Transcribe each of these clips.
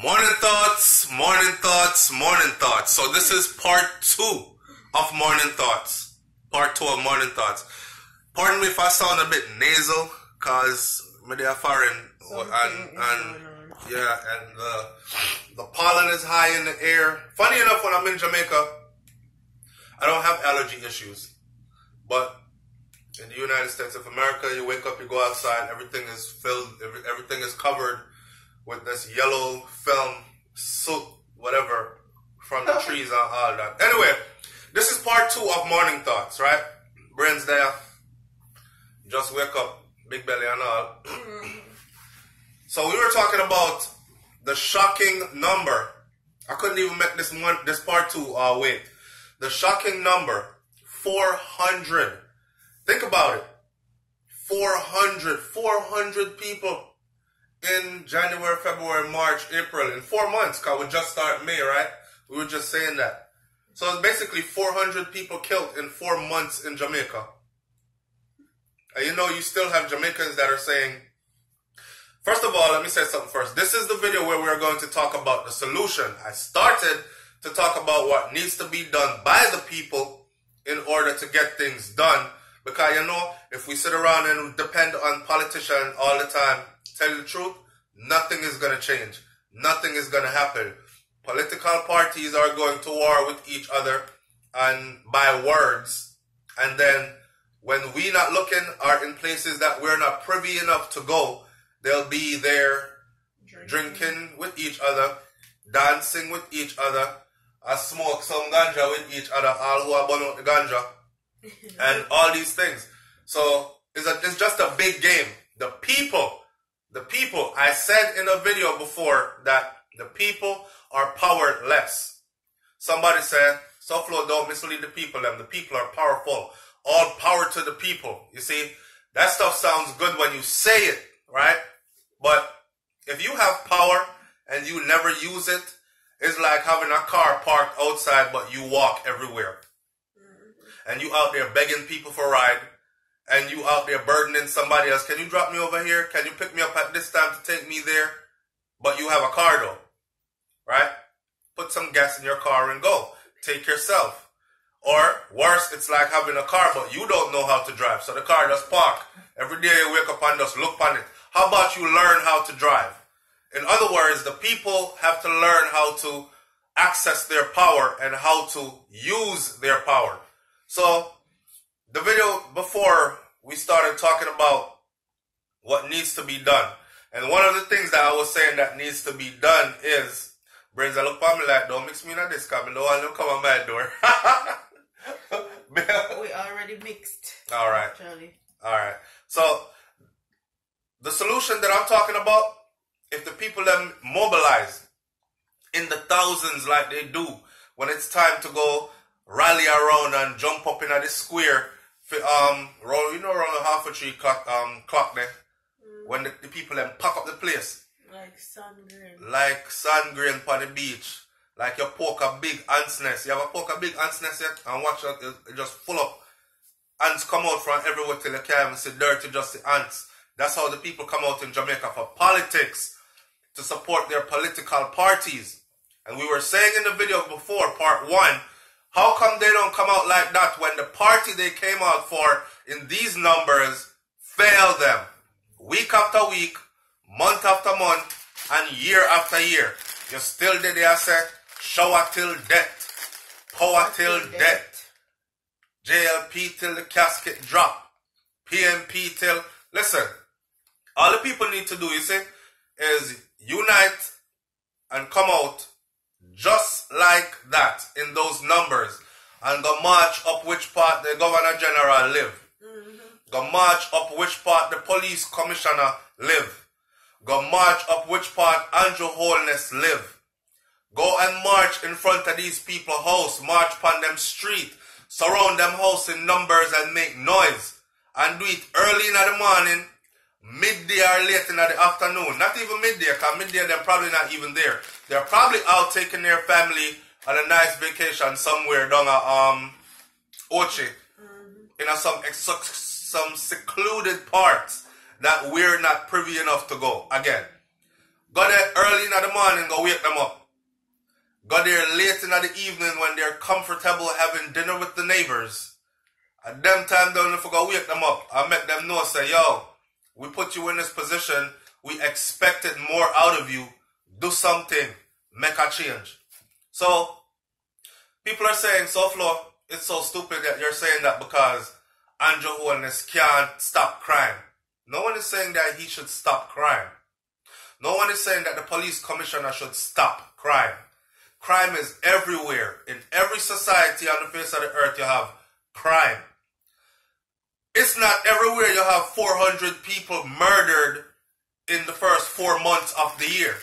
Morning thoughts, morning thoughts, morning thoughts. So this is part 2 of morning thoughts. Part 2 of morning thoughts. Pardon me if I sound a bit nasal, cause maybe I'm foreign and the pollen is high in the air. Funny enough, when I'm in Jamaica, I don't have allergy issues. But in the United States of America, you wake up, you go outside, everything is filled, everything is covered with this yellow film, soot, whatever, from the trees and all that. Anyway, this is part 2 of morning thoughts, right? Brains there. Just wake up, big belly and all. So we were talking about the shocking number. I couldn't even make this part 2 wait. The shocking number, 400. Think about it. 400 people in January, February, March, April, in 4 months, because we just started May, right? We were just saying that. So it's basically 400 people killed in 4 months in Jamaica. And you know, you still have Jamaicans that are saying, first of all, let me say something first. This is the video where we're going to talk about the solution. I started to talk about what needs to be done by the people in order to get things done. Because, you know, if we sit around and depend on politicians all the time, tell you the truth, nothing is going to change. Nothing is going to happen. Political parties are going to war with each other and by words. And then when we not looking are in places that we're not privy enough to go, they'll be there drinking with each other, dancing with each other, and smoke some ganja with each other, all who are burn out the ganja, and all these things. So it's just a big game. The people, I said in a video before that the people are powerless. Somebody said, SouFLo, don't mislead the people. The people are powerful. All power to the people. You see, that stuff sounds good when you say it, right? But if you have power and you never use it, it's like having a car parked outside but you walk everywhere. And you out there begging people for a ride. And you out there burdening somebody else. Can you drop me over here? Can you pick me up at this time to take me there? But you have a car though, right? Put some gas in your car and go. Take yourself. Or worse, it's like having a car but you don't know how to drive. So the car just park. Every day you wake up and just look on it. How about you learn how to drive? In other words, the people have to learn how to access their power and how to use their power. So the video before we started talking about what needs to be done. And one of the things that I was saying that needs to be done is, Brains, I look for me like, don't mix me in this car. I don't want to come on my door. We already mixed. All right. Actually. All right. So the solution that I'm talking about, if the people them mobilize in the thousands like they do when it's time to go rally around and jump up in the square, roll, you know, around the half a tree clock there, when the people them pack up the place. Like sun grain. Like sun grain on the beach. Like you poke a big ant's nest. You ever poke a big ant's nest yet? And watch it just full up. Ants come out from everywhere till you can't even see dirty, just the ants. That's how the people come out in Jamaica for politics, to support their political parties. And we were saying in the video before, part 1, how come they don't come out like that when the party they came out for in these numbers failed them? Week after week, month after month, and year after year. You still did there say, shower till death, power till death, JLP till the casket drop, PMP till... Listen, all the people need to do, you see, is unite and come out just like that in those numbers and go march up which part the Governor General live. Go march up which part the Police Commissioner live. Go march up which part Andrew Holness live. Go and march in front of these people's house, march upon them street, surround them house in numbers and make noise. And do it early in the morning, midday or late in the afternoon. Not even midday, because midday they're probably not even there. They're probably out taking their family on a nice vacation somewhere down at Ochi. In some secluded parts that we're not privy enough to go. Again, Go there early in the morning, go wake them up. Go there late in the evening when they're comfortable having dinner with the neighbors. At them time, don't forget wake them up. I make them know, say, yo, we put you in this position. We expected more out of you. Do something. Make a change. So, people are saying, SouFlo, it's so stupid that you're saying that because Andrew Holness can't stop crime. No one is saying that he should stop crime. No one is saying that the police commissioner should stop crime. Crime is everywhere. In every society on the face of the earth, you have crime. It's not everywhere you have 400 people murdered in the first 4 months of the year.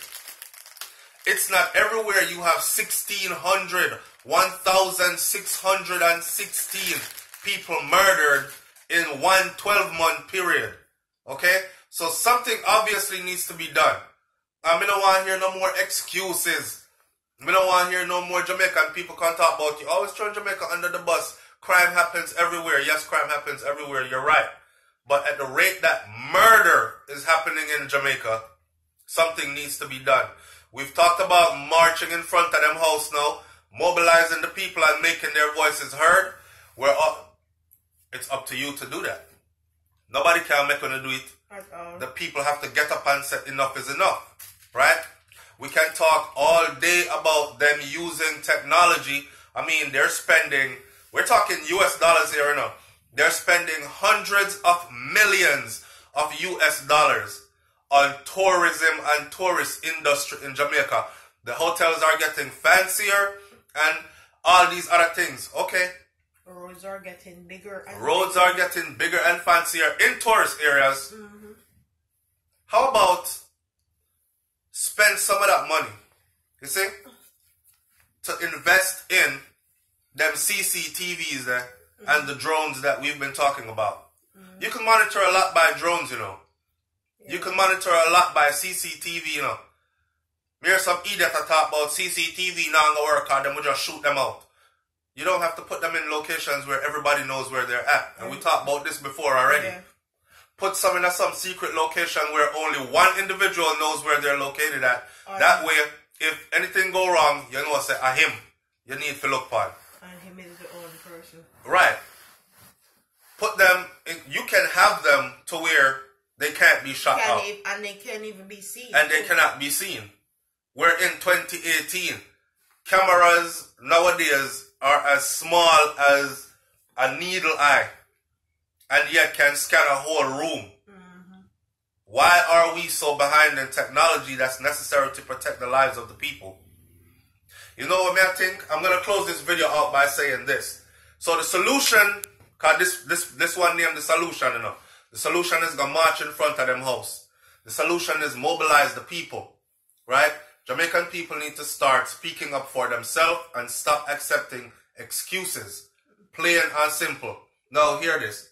It's not everywhere you have 1,616 people murdered in one 12-month period. Okay? So something obviously needs to be done. I don't want to hear no more excuses. I don't want to hear no more Jamaican people can talk about you. Always throwing Jamaica under the bus. Crime happens everywhere. Yes, crime happens everywhere. You're right. But at the rate that murder is happening in Jamaica, something needs to be done. We've talked about marching in front of them house now, mobilizing the people and making their voices heard. It's up to you to do that. Nobody can make you do it. The people have to get up and say enough is enough. Right? We can talk all day about them using technology. I mean, they're spending, we're talking US dollars here now. They're spending hundreds of millions of US dollars on tourism and tourist industry in Jamaica. The hotels are getting fancier and all these other things. Okay. Roads are getting bigger. Roads are getting bigger and fancier in tourist areas. Mm-hmm. How about spend some of that money, you see, to invest in them CCTVs there and the drones that we've been talking about. Mm-hmm. You can monitor a lot by drones, you know. Yeah. You can monitor a lot by CCTV, you know. Here's some idiot that talk about CCTV now gonna work and then we just shoot them out. You don't have to put them in locations where everybody knows where they're at. And we talked about this before already. Yeah. Put some in some secret location where only one individual knows where they're located at. That way, if anything go wrong, you know, say, him. You need to look upon. And him is the only person. Right. Put them, you can have them to where they can't be shot out. And they can't even be seen. And they cannot be seen. We're in 2018. Cameras nowadays are as small as a needle eye. And yet can scan a whole room. Mm-hmm. Why are we so behind in technology that's necessary to protect the lives of the people? You know what I think? I'm going to close this video out by saying this. So the solution, because this one named the solution, you know. The solution is going to march in front of them house. The solution is mobilize the people. Right? Jamaican people need to start speaking up for themselves and stop accepting excuses. Plain and simple. Now hear this.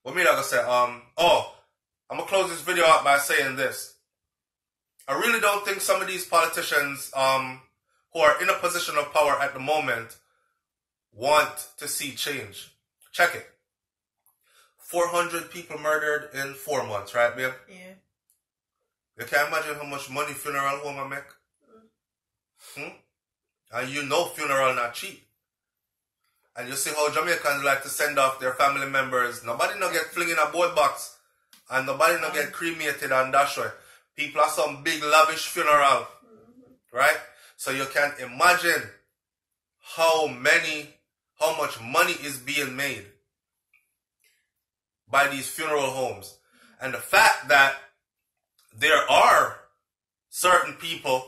What me like I say, I'm gonna close this video out by saying this. I really don't think some of these politicians who are in a position of power at the moment want to see change. Check it. 400 people murdered in 4 months, right, babe? Yeah. You can't imagine how much money funeral home I make? And you know funeral not cheap. And you see how Jamaicans like to send off their family members. Nobody no get fling in a board box. And nobody no get cremated and that way. People have some big lavish funeral. Right? So you can imagine how much money is being made by these funeral homes. And the fact that there are certain people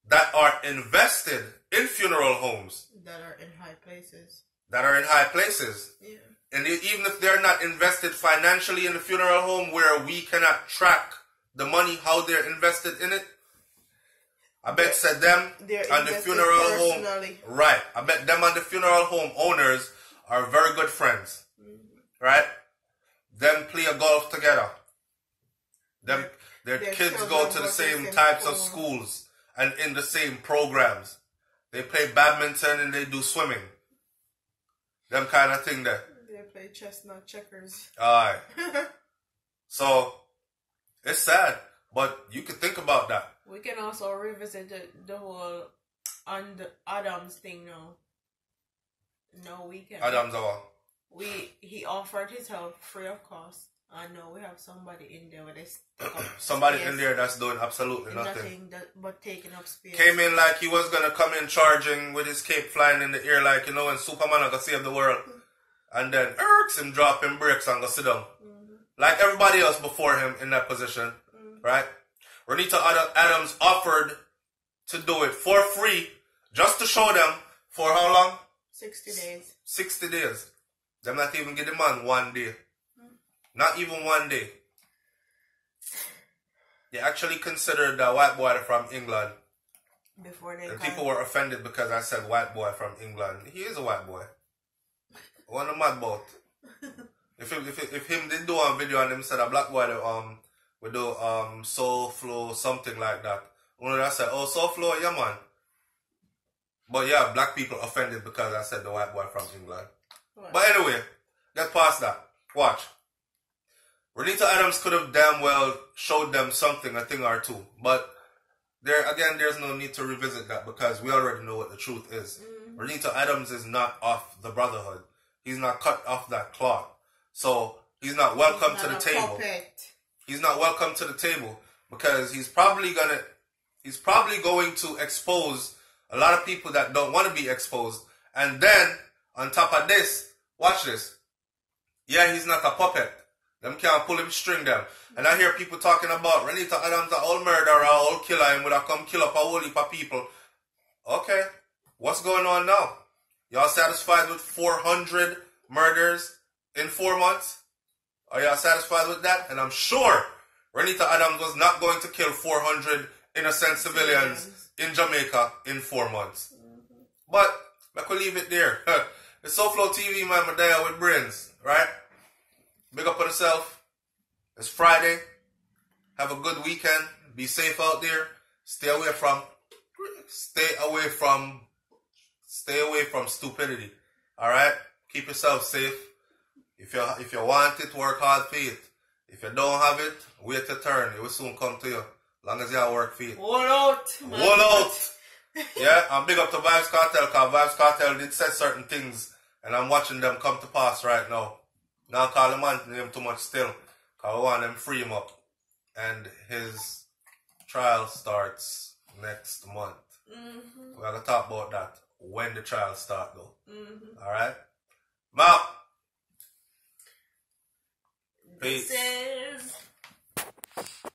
that are invested in funeral homes. That are in high places. That are in high places. Yeah. And even if they're not invested financially in the funeral home where we cannot track the money, how they're invested in it, I bet said them and the funeral home. Right. I bet them and the funeral home owners are very good friends. Mm-hmm. Right? Them play a golf together. Their kids go to the same types of schools and in the same programs. They play badminton and they do swimming. Them kind of thing there. They play chess, not checkers. Alright. So, it's sad. But you could think about that. We can also revisit the whole Adams thing now. No, we can. Adams our. He offered his help free of cost. I know we have somebody in there where they somebody in there that's doing absolutely nothing. But taking up space. Came in like he was gonna come in charging with his cape flying in the air like, you know, when Superman gonna save the world. And then irks him dropping bricks and go sit down. Like everybody else before him in that position. Right? Renita Adams offered to do it for free just to show them for how long? 60 days. 60 days. Them not even give the man 1 day. Not even 1 day. They actually considered the white boy from England. Before they and people were offended because I said white boy from England. He is a white boy. What am I mad about? If him did do a video and him said a black boy would do SouFLo something like that. One I said, oh, SouFLo, yeah man. But yeah, black people offended because I said the white boy from England. What? But anyway, get past that. Watch. Renita Adams could have damn well showed them something, a thing or two. But there's no need to revisit that because we already know what the truth is. Renita Adams is not off the brotherhood. He's not cut off that cloth. So he's not welcome to the table. Puppet. He's not welcome to the table because he's probably going to expose a lot of people that don't want to be exposed. And then on top of this, watch this. Yeah, he's not a puppet. Them can't pull him string them. And I hear people talking about Renita Adams, an old murderer, an old killer, and would have come kill up a whole heap of people. Okay, what's going on now? Y'all satisfied with 400 murders in 4 months? Are y'all satisfied with that? And I'm sure Renita Adams was not going to kill 400 innocent civilians in Jamaica in 4 months. But I could leave it there. It's SouFLoTV, man. I'm there with brains, right? Big up on yourself. It's Friday. Have a good weekend. Be safe out there. Stay away from stupidity. All right. Keep yourself safe. If you want it, work hard for it. If you don't have it, wait your turn. It will soon come to you. As long as you work for it. Wall out. Wall out. Yeah. And big up to Vibes Cartel because Vibes Cartel did say certain things, and I'm watching them come to pass right now. Now call the man name too much still. Because I want them free him up. And his trial starts next month. We're going to talk about that when the trial starts though. Alright? Now, peace.